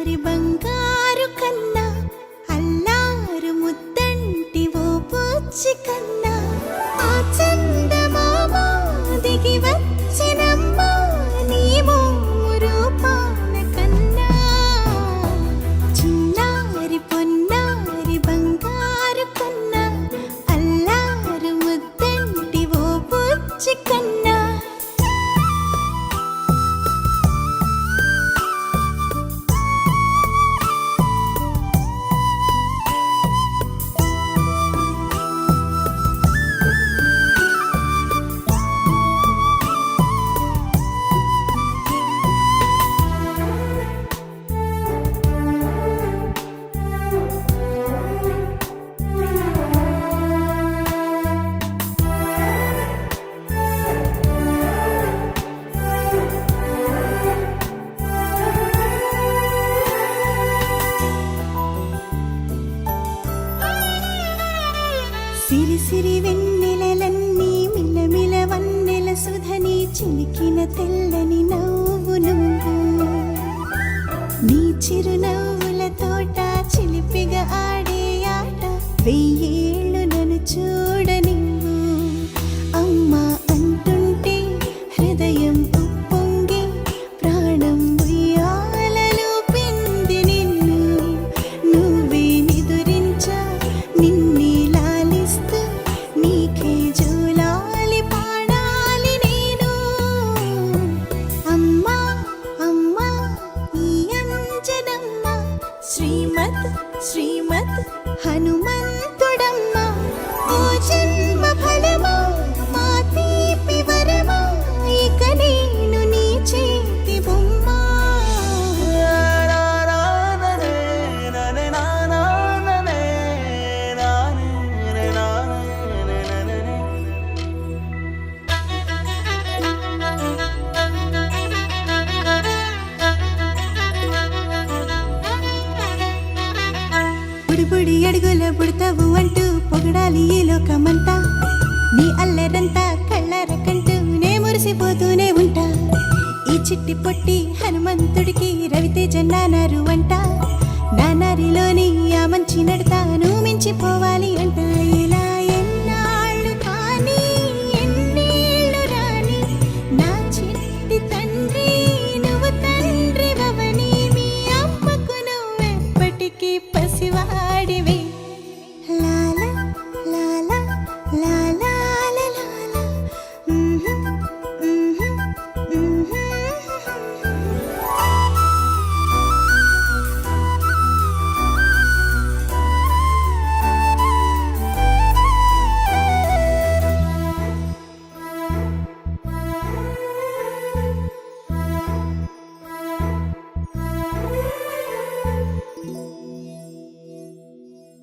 చిన్నారి బంగారు కన్నా అల్లారు ముద్దంటి ఓ పూచి కన్నా ఆ చందమామ దిగి వచ్చినమ్మా నీ మోము రూపాన కన్నా చిన్నారి పొన్నారి బంగారు కన్నా అల్లారు ముద్దంటి ఓ పూచి కన్నా సిరి సిరి వెన్నెలలన్నీ మిలమిల వన్నెల సుధని చిలికిన తెల్లని నవ్వు నువ్వు నీ చిరునవ్వుల తోట చిలిపిగా ఆడే ఆట వెయ్యేళ్ళు నన్ను చూడనివ్వు అమ్మా అంటుంటే హృదయం ఉప్పొంగి ప్రాణం ఉయ్యాలలో పిండి నిన్ను నువ్వే నిదురించా నిన్నే నీకే జూలాలి పాడాలి నేను అమ్మా అమ్మా ఈ అంజనమ్మ శ్రీమత్ శ్రీమత్ హనుమంతుడమ్మ ఓ జన్మ ఫలమా మా తీపి వరమా ఇక నేను నీ చేతి బొమ్మ బుడి అడుగుల పుడతావు అంటూ పొగడాలి ఈ లోకమంతా నీ అల్లరంతా కళ్ళరకంటూ నే మురిసిపోతూనే ఉంటా ఈ చిట్టి పొట్టి హనుమంతుడికి రవితేజ నానారు అంట నానారిలోని ఆ మంచి నడతా నువ్వు మించిపోవాలి అంట